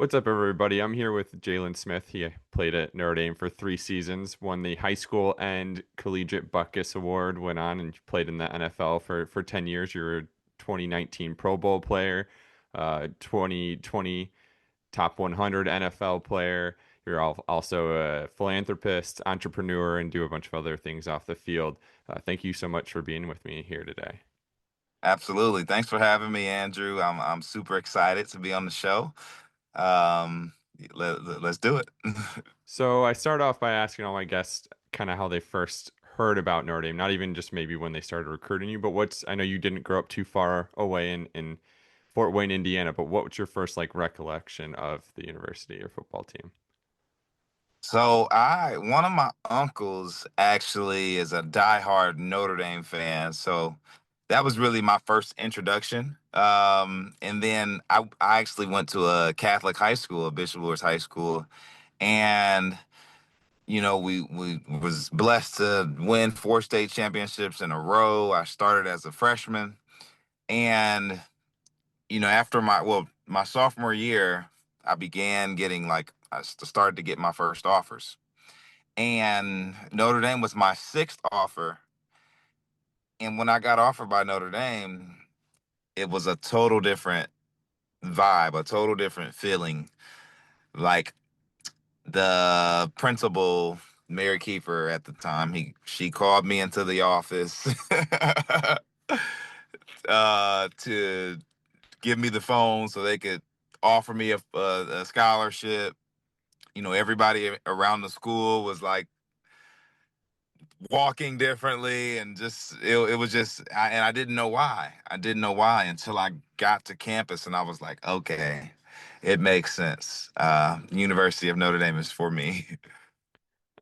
What's up, everybody? I'm here with Jaylon Smith. He played at Notre Dame for 3 seasons, won the high school and collegiate Butkus Award, went on and played in the NFL for 10 years. You're a 2019 Pro Bowl player, 2020 top 100 NFL player. You're also a philanthropist, entrepreneur, and do a bunch of other things off the field. Thank you so much for being with me here today. Absolutely. Thanks for having me, Andrew. I'm super excited to be on the show. Um, let's do it. So I start off by asking all my guests kind of how they first heard about Notre Dame, not even just maybe when they started recruiting you, but I know you didn't grow up too far away in Fort Wayne, Indiana, but what was your first like recollection of the university or football team? One of my uncles actually is a diehard Notre Dame fan. So that was really my first introduction. And then I actually went to a Catholic high school, a Bishop Lewis High School, and we was blessed to win 4 state championships in a row. I started as a freshman, and after my sophomore year, I began getting started to get my first offers. And Notre Dame was my sixth offer. And when I got offered by Notre Dame, it was a total different vibe, a total different feeling. Like the principal, Mary Kiefer at the time, she called me into the office to give me the phone so they could offer me a scholarship. Everybody around the school was like walking differently, and it was and I didn't know why. I didn't know why until I got to campus, and I was like, okay, it makes sense. University of Notre Dame is for me.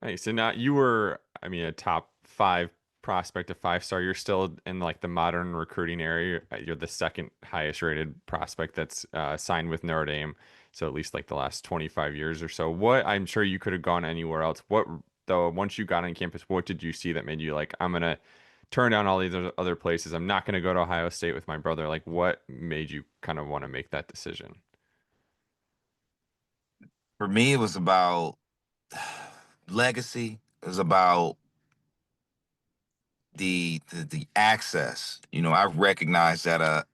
Nice. And now you were, I mean, a top five prospect, a 5 star. You're still in like the modern recruiting area. You're the second highest rated prospect that's signed with Notre Dame. So at least like the last 25 years or so. What I'm sure you could have gone anywhere else. What though, once you got on campus, what did you see that made you like, I'm gonna turn down all these other places. I'm not gonna go to Ohio State with my brother. Like, what made you kind of want to make that decision? For me, it was about legacy. It was about the access. I recognized at a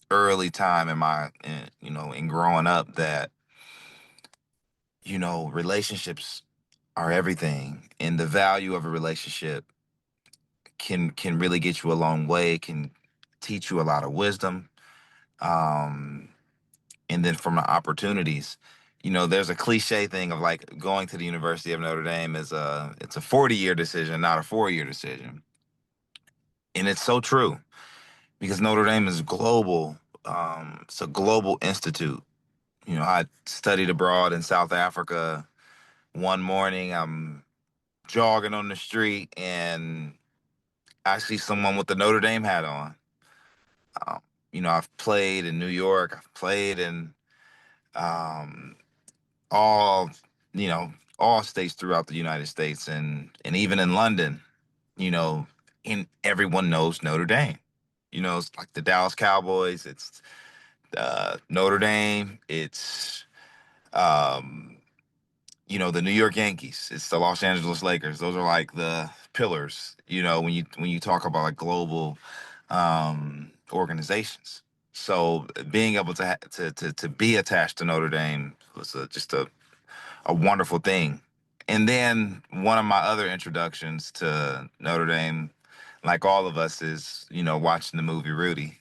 early time in growing up that relationships are everything, and the value of a relationship can really get you a long way, can teach you a lot of wisdom. um and then from the opportunities, there's a cliche thing of like going to the University of Notre Dame is it's a 40-year decision, not a 4-year decision. And it's so true, because Notre Dame is global. It's a global institute. I studied abroad in South Africa. One morning I'm jogging on the street and I see someone with the Notre Dame hat on. Um, I've played in New York. I've played in um, all, you know, all states throughout the United States, and even in London. You know, and everyone knows Notre Dame. It's like the Dallas Cowboys. It's Notre Dame. It's um, the New York Yankees. It's the Los Angeles Lakers. Those are like the pillars. When you talk about like global organizations. So being able to be attached to Notre Dame was just a wonderful thing. And then one of my other introductions to Notre Dame, like all of us, is watching the movie Rudy.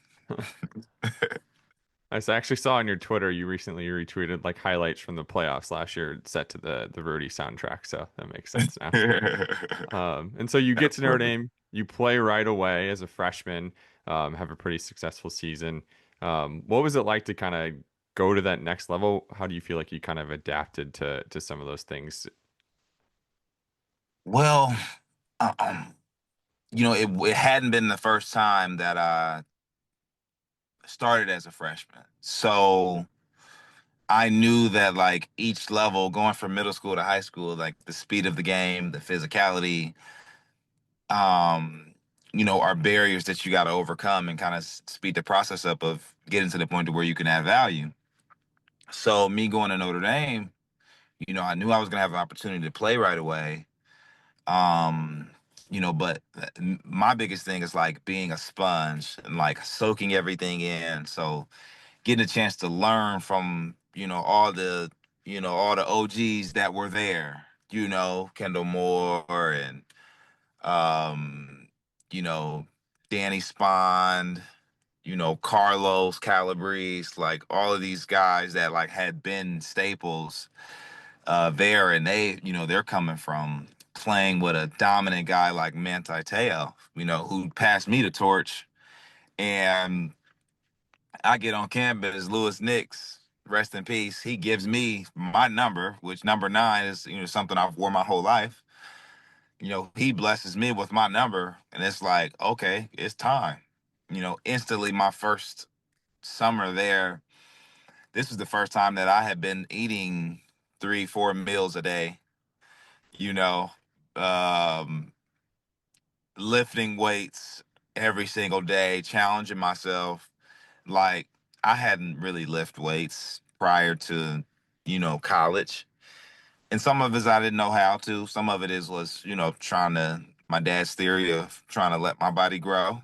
I actually saw on your Twitter you recently retweeted like highlights from the playoffs last year set to the Rudy soundtrack, so that makes sense now. And so you get to Notre Absolutely. Dame, you play right away as a freshman, have a pretty successful season. What was it like to kind of go to that next level? How do you feel like you kind of adapted to some of those things? Well, um, it hadn't been the first time that I started as a freshman. So I knew that like each level, going from middle school to high school, like the speed of the game, the physicality, are barriers that you got to overcome and kind of speed the process up of getting to the point to where you can add value. So me going to Notre Dame, I knew I was gonna have an opportunity to play right away. Um, but my biggest thing is like being a sponge and like soaking everything in. So getting a chance to learn from, all the OGs that were there, Kendall Moore and um, you know, Danny Spond, Carlos Calabrese, like all of these guys that like had been staples there, and they're coming from playing with a dominant guy like Manti Te'o, who passed me the torch, and I get on campus, Lewis Nix, rest in peace. He gives me my number, which number 9 is something I've worn my whole life. He blesses me with my number, and it's like, okay, it's time. Instantly, my first summer there, this was the first time that I had been eating 3, 4 meals a day, you know, um, lifting weights every single day, challenging myself. Like, I hadn't really lifted weights prior to, college. And some of it I didn't know how to. Some of it was, my dad's theory of trying to let my body grow.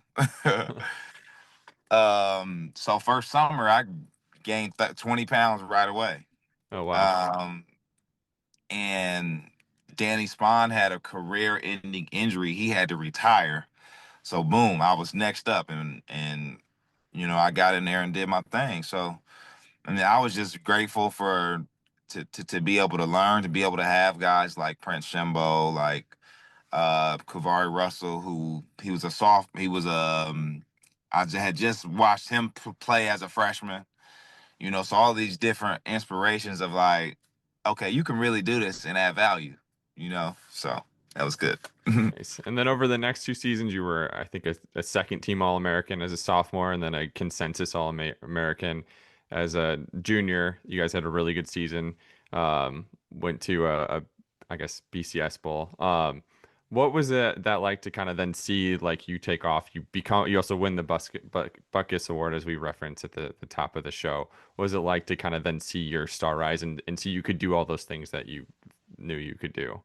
So first summer I gained 20 pounds right away. Oh wow. Um, and Danny Spahn had a career-ending injury. He had to retire. So boom, I was next up, and I got in there and did my thing. So I mean, I was just grateful for to be able to learn, to be able to have guys like Prince Shembo, like Kavari Russell, who he was had just watched him play as a freshman, so all these different inspirations of like, okay, you can really do this and add value, so that was good. Nice. And then over the next 2 seasons, you were, I think, a second team All American as a sophomore, and then a consensus All American as a junior. You guys had a really good season. Went to I guess, BCS Bowl. What was that like to kind of then see like you take off? You also win the Butkus Award as we referenced at the top of the show. What was it like to kind of then see your star rise and see you could do all those things that you knew you could do?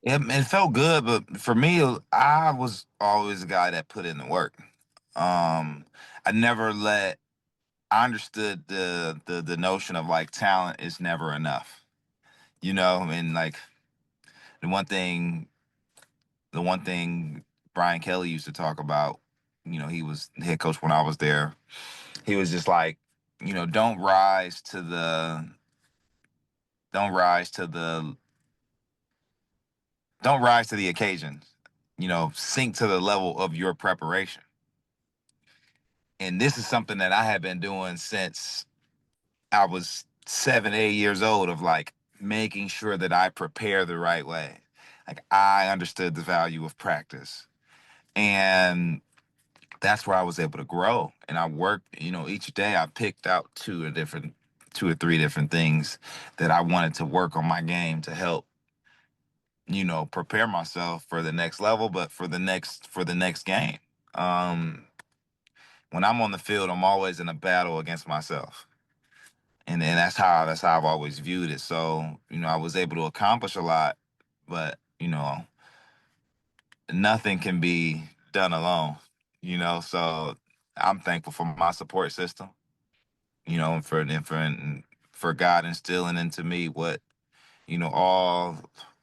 It felt good, but for me, I was always a guy that put in the work. I never let. I understood the notion of like talent is never enough, and like the one thing the one thing Brian Kelly used to talk about, he was head coach when I was there. He was just like, don't rise to don't rise to the don't rise to the occasion. Sink to the level of your preparation. And this is something that I have been doing since I was 7, 8 years old, of like making sure that I prepare the right way. Like, I understood the value of practice. And that's where I was able to grow. And I worked, each day I picked out 2 or 3 different things that I wanted to work on my game to help, prepare myself for the next level, but for the next game. Um, when I'm on the field, I'm always in a battle against myself. And that's how I've always viewed it. So, I was able to accomplish a lot, but nothing can be done alone. So I'm thankful for my support system. And for God instilling into me what you know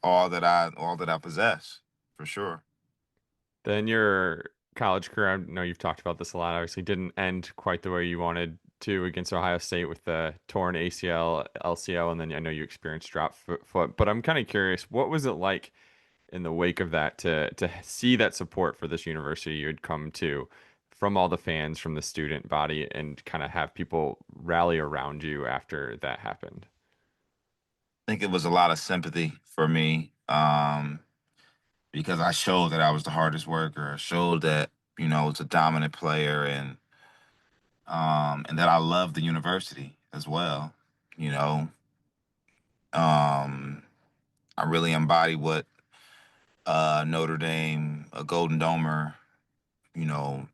all that I possess, for sure. Then your college career, I know you've talked about this a lot, obviously didn't end quite the way you wanted to against Ohio State with the torn ACL, LCL, and then I know you experienced drop foot. But I'm kind of curious, what was it like in the wake of that to see that support for this university you had come to from all the fans, from the student body, and kind of have people rally around you after that happened? I think it was a lot of sympathy for me, because I showed that I was the hardest worker. I showed that I was a dominant player, and that I loved the university as well. You know, um, I really embody what Notre Dame, a Golden Domer, you know,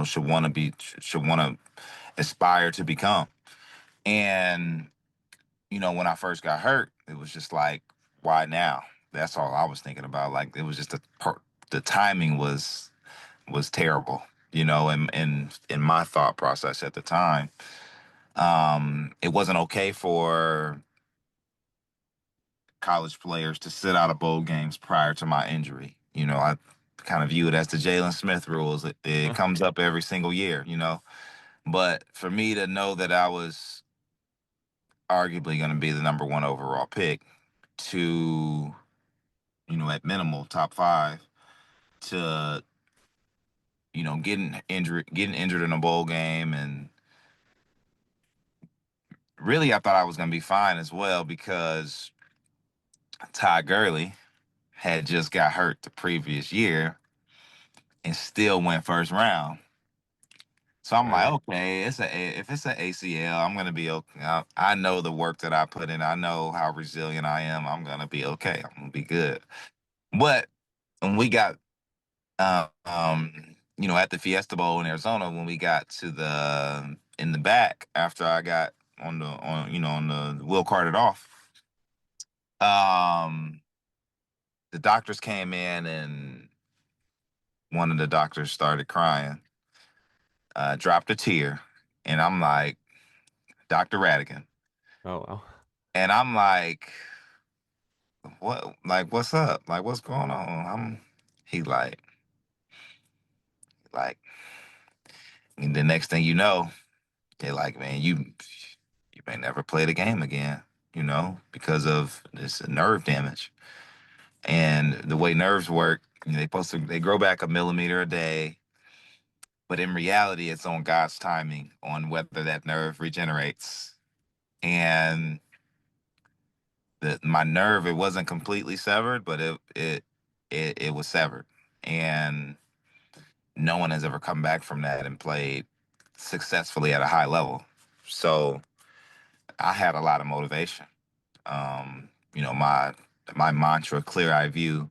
should want to aspire to become. And when I first got hurt, it was just like, why now? That's all I was thinking about. Like it was just the timing was terrible, and in my thought process at the time. It wasn't okay for college players to sit out of bowl games prior to my injury. I kind of view it as the Jaylon Smith rules. It comes up every single year. But for me to know that I was arguably going to be the number one overall pick to, at minimal top five, to, getting injured in a bowl game. And really, I thought I was going to be fine as well because Ty Gurley had just got hurt the previous year and still went first round. So I'm like, Right. okay, if it's an ACL, I'm gonna be okay. I know the work that I put in. I know how resilient I am. I'm gonna be okay. I'm gonna be good. But when we got, at the Fiesta Bowl in Arizona, when we got to the in the back after I got on the wheel carted off, um, the doctors came in and one of the doctors started crying, dropped a tear, and I'm like, Dr. Radigan. Oh wow. And I'm like, what? Like, what's up? Like, what's going on? He like, and the next thing you know, they're like, man, you may never play the game again, because of this nerve damage. And the way nerves work, they grow back a millimeter a day, but in reality, it's on God's timing on whether that nerve regenerates. And my nerve, it wasn't completely severed, but it was severed. And no one has ever come back from that and played successfully at a high level. So I had a lot of motivation. My mantra, clear eye view,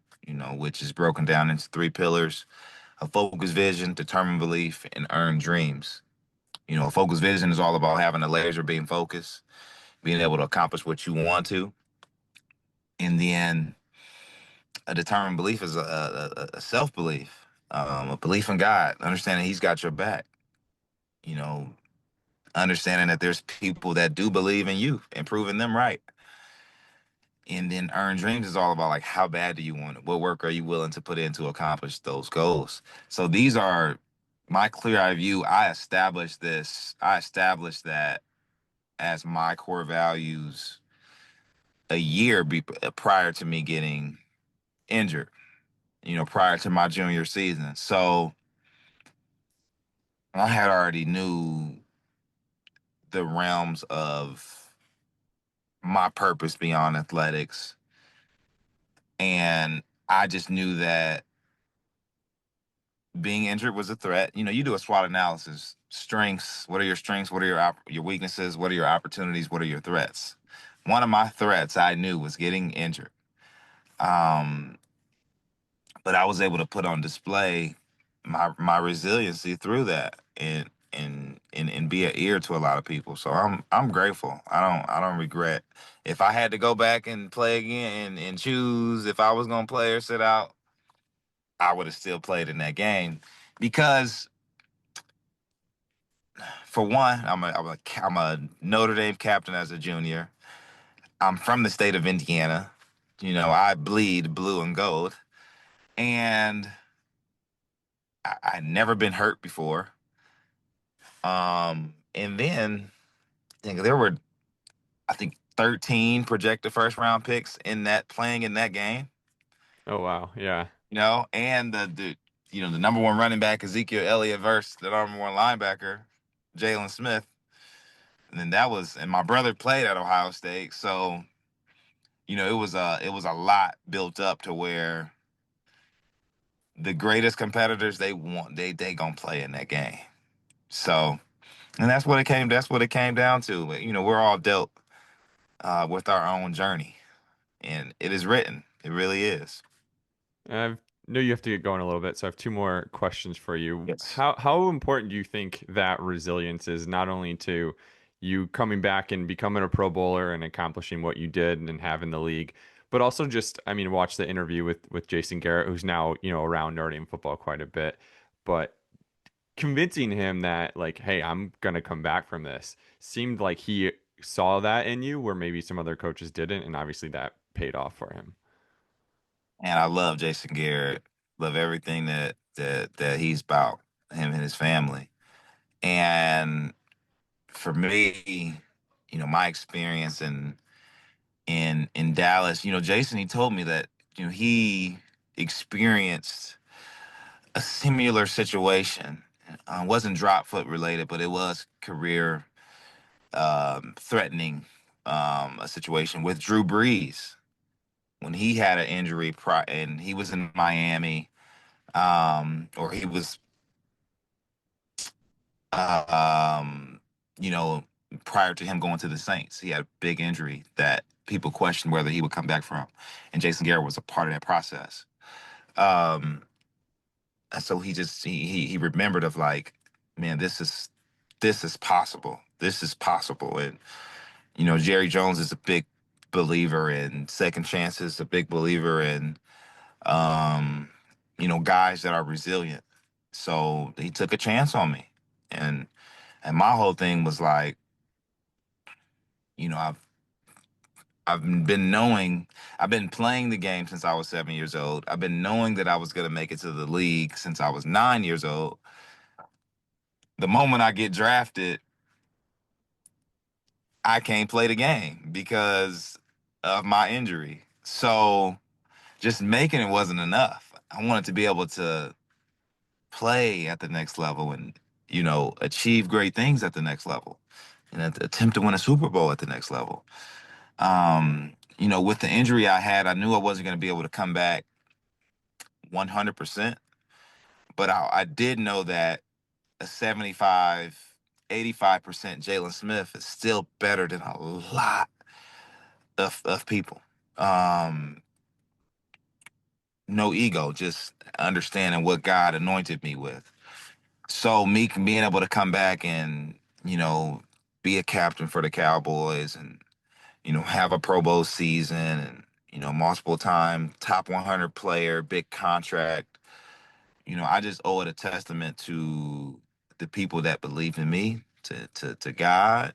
which is broken down into three pillars: a focused vision, determined belief, and earned dreams. A focused vision is all about having a laser beam focus, being able to accomplish what you want to. In the end, a determined belief is a self belief, a belief in God, understanding He's got your back. You know, understanding that there's people that do believe in you and proving them right. And then earn dreams is all about like how bad do you want it? What work are you willing to put in to accomplish those goals? So these are my clear eye view. I established that as my core values a year prior to me getting injured, prior to my junior season. So I had already knew the realms of my purpose beyond athletics. And I just knew that being injured was a threat. You do a SWOT analysis. Strengths, what are your strengths? What are your weaknesses? What are your opportunities? What are your threats? One of my threats I knew was getting injured. Um, but I was able to put on display my resiliency through that and be an ear to a lot of people. So I'm grateful. I don't regret. If I had to go back and play again and choose if I was gonna play or sit out, I would have still played in that game because for one, I'm a Notre Dame captain as a junior. I'm from the state of Indiana. I bleed blue and gold, and I'd never been hurt before. And then there were, I think, 13 projected first round picks playing in that game. Oh wow. Yeah. And the number one running back Ezekiel Elliott versus the number one linebacker Jaylon Smith. And then and my brother played at Ohio State, so it was a lot built up to where the greatest competitors they gonna play in that game. So, and that's what it came down to. We're all dealt with our own journey, and it is written. It really is. I know you have to get going a little bit, so I have two more questions for you. Yes. How important do you think that resilience is not only to you coming back and becoming a Pro Bowler and accomplishing what you did and having the league, but also just, I mean, watch the interview with Jason Garrett, who's now, around Notre Dame football quite a bit, but convincing him that like, hey, I'm gonna come back from this seemed like he saw that in you where maybe some other coaches didn't, and obviously that paid off for him. And I love Jason Garrett. Love everything that he's about, him and his family. And for me, my experience in Dallas, Jason, he told me that, he experienced a similar situation. Wasn't drop foot related, but it was career threatening, a situation with Drew Brees when he had an injury and he was in Miami, or he was, uh, um, you know, prior to him going to the Saints. He had a big injury that people questioned whether he would come back from, and Jason Garrett was a part of that process. Um, and so he remembered of like, man, this is possible. This is possible. And Jerry Jones is a big believer in second chances, a big believer in, um, guys that are resilient. So he took a chance on me. And my whole thing was like, I've been knowing, I've been playing the game since I was 7 years old. I've been knowing that I was gonna make it to the league since I was 9 years old. The moment I get drafted, I can't play the game because of my injury. So just making it wasn't enough. I wanted to be able to play at the next level and, achieve great things at the next level and attempt to win a Super Bowl at the next level. With the injury I had, I knew I wasn't going to be able to come back 100%, but I did know that a 75, 85% Jaylon Smith is still better than a lot of people. Um, no ego, just understanding what God anointed me with. So me being able to come back and, you know, be a captain for the Cowboys and, have a Pro Bowl season and, multiple time top 100 player, big contract, I just owe it a testament to the people that believe in me, to God,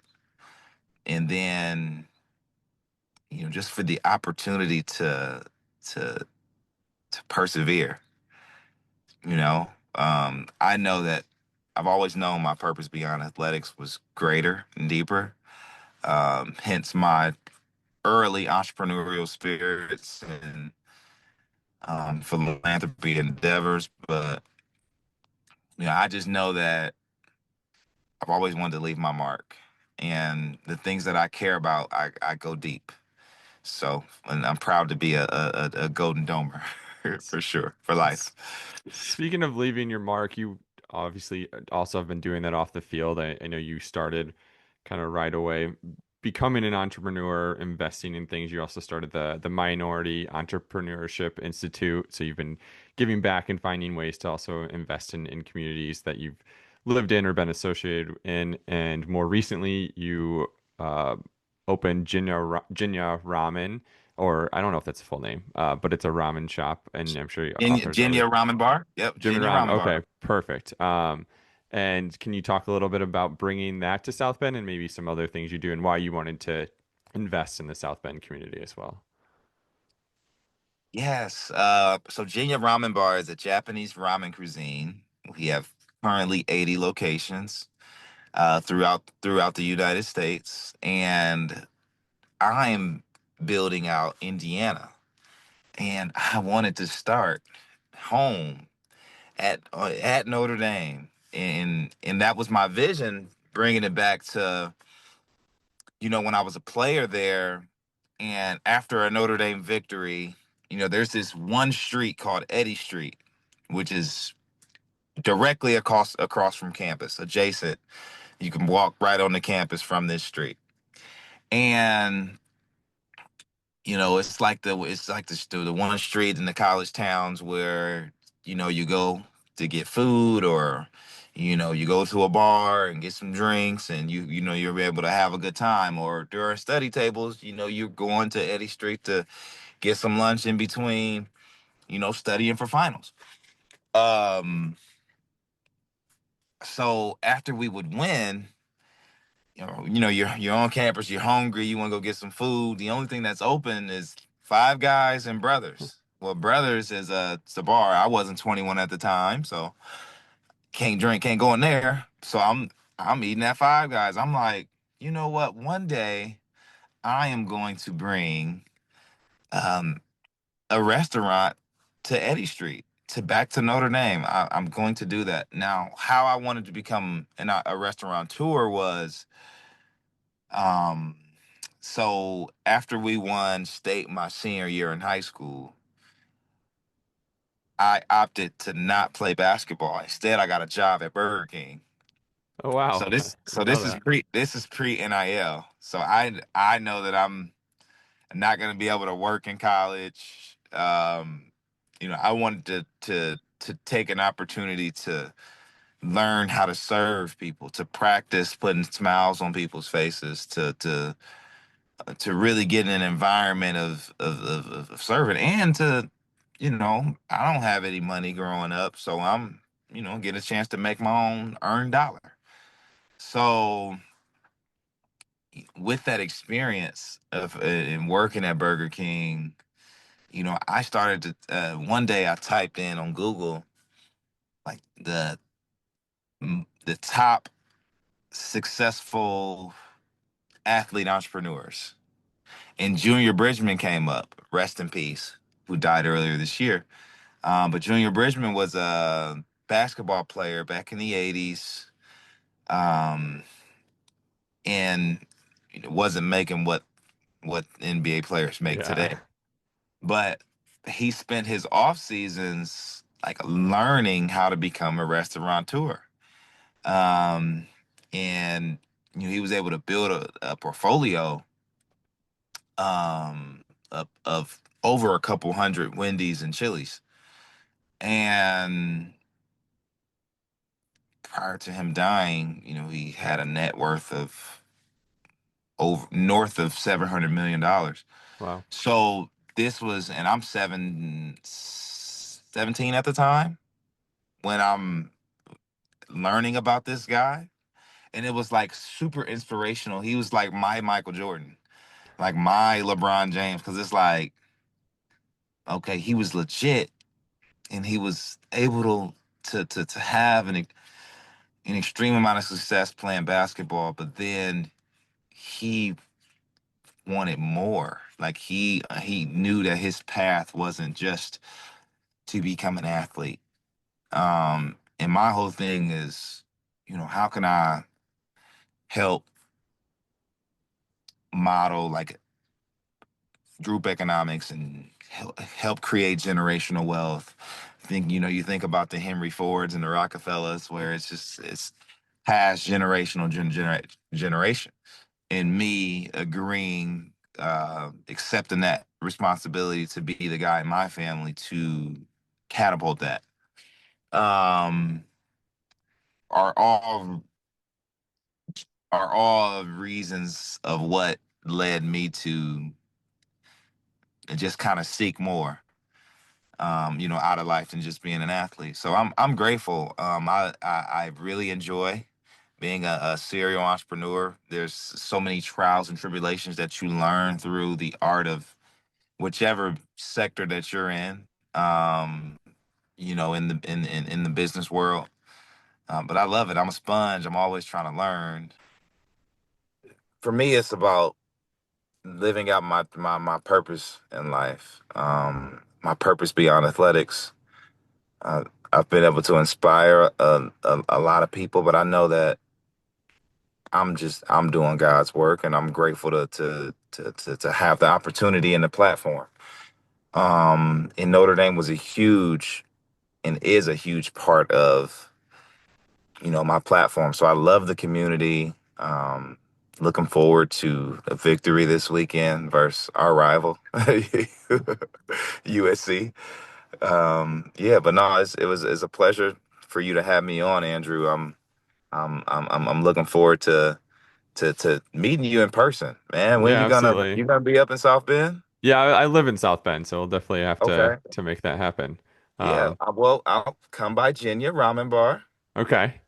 and then, just for the opportunity to to persevere. I know that I've always known my purpose beyond athletics was greater and deeper. Hence my early entrepreneurial spirits and, philanthropy endeavors. But I just know that I've always wanted to leave my mark, and the things that I care about, I go deep. So, and I'm proud to be a Golden Domer S- for sure, for life. Speaking of leaving your mark, you obviously also have been doing that off the field. I know you started kind of right away becoming an entrepreneur, investing in things. You also started the Minority Entrepreneurship Institute. So you've been giving back and finding ways to also invest in communities that you've lived in or been associated in. And more recently, you uh, opened Jinya Ramen, or I don't know if that's a full name, but it's a ramen shop, and I'm sure authors other Jinya Ramen Bar. Yep, Jim and Jinya Ramen. Ramen Okay, Bar. perfect. And can you talk a little bit about bringing that to South Bend and maybe some other things you do and why you wanted to invest in the South Bend community as well? Yes. So Jinya Ramen Bar is a Japanese ramen cuisine. We have currently 80 locations, throughout the United States, and I'm building out Indiana. And I wanted to start home at Notre Dame, and that was my vision, bringing it back to, when I was a player there, and after a Notre Dame victory, there's this one street called Eddy Street, which is directly across from campus, adjacent. You can walk right on the campus from this street, and it's like the one street in the college towns where you go. to get food, or you go to a bar and get some drinks, and you're able to have a good time. Or during study tables, you're going to Eddie Street to get some lunch in between, studying for finals. Um, so after we would win, you're on campus, you're hungry, you want to go get some food. The only thing that's open is Five Guys and Brothers. Well, Brothers is it's a bar. I wasn't 21 at the time, so can't drink, can't go in there. So I'm eating at Five Guys. I'm like, you know what? One day I am going to bring um, a restaurant to Eddy Street, to back to Notre Dame. I'm going to do that. Now, how I wanted to become a restaurateur was, um, so after we won state my senior year in high school, I opted to not play basketball. Instead, I got a job at Burger King. Oh wow, So I this so didn't know this is that. pre NIL. So I know that I'm not gonna be able to work in college. I wanted to take an opportunity to learn how to serve people, to practice putting smiles on people's faces, to really get in an environment of serving, and I don't have any money growing up, so I'm get a chance to make my own earned dollar. So with that experience of in working at Burger King, I started to one day I typed in on Google like the top successful athlete entrepreneurs, and Junior Bridgman came up. Rest in peace, who died earlier this year. But Junior Bridgman was a basketball player back in the '80s, um, and wasn't making what NBA players make Yeah. today. But he spent his off seasons like learning how to become a restaurateur. Um, and he was able to build a portfolio of over a couple hundred Wendy's and Chili's. And prior to him dying, he had a net worth of over north of $700 million. Wow. So this was, and I'm 17 at the time when I'm learning about this guy, and it was like super inspirational. He was like my Michael Jordan, like my LeBron James, because it's like, okay, he was legit, and he was able to have an extreme amount of success playing basketball, but then he wanted more. Like he knew that his path wasn't just to become an athlete. And my whole thing is, how can I help model like group economics and help create generational wealth? You think about the Henry Fords and the Rockefellers, where it's past generation, and me agreeing, accepting that responsibility to be the guy in my family to catapult that, um, are all reasons of what led me to just kind of seek more, out of life than just being an athlete. So I'm grateful. I really enjoy being a serial entrepreneur. There's so many trials and tribulations that you learn through the art of whichever sector that you're in. In the business world. But I love it. I'm a sponge. I'm always trying to learn. For me, it's about living out my purpose in life. My purpose beyond athletics. Uh, I've been able to inspire a lot of people, but I know that I'm doing God's work, and I'm grateful to have the opportunity and the platform. And Notre Dame was a huge and is a huge part of my platform. So I love the community. Looking forward to a victory this weekend versus our rival, USC. Yeah, but no, it's a pleasure for you to have me on, Andrew. I'm looking forward to meeting you in person, man. When Yeah, you absolutely. gonna be up in South Bend? Yeah, I live in South Bend, so we'll definitely have Okay. to make that happen. Yeah. Um, Well, I'll come by Genya Ramen Bar. okay,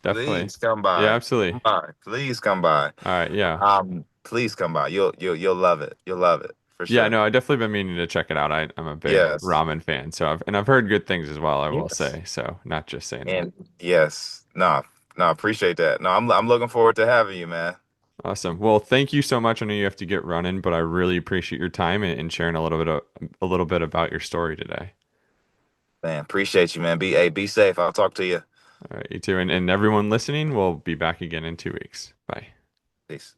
definitely. Please come Yeah, by. absolutely. Come by. Please come by. All right, yeah. Please come by. You'll love it. You'll love it for Yeah, sure. no, I definitely been meaning to check it out. I'm a big Yes. ramen fan, so I've heard good things as well, I will Yes. say. So not just saying that. And yes. No, no, appreciate that. No, I'm looking forward to having you, man. Awesome. Well, thank you so much. I know you have to get running, but I really appreciate your time and sharing a little bit about your story today. Man, appreciate you, man. Be safe. I'll talk to you. All right, you too. And everyone listening, we'll be back again in 2 weeks. Bye. Peace.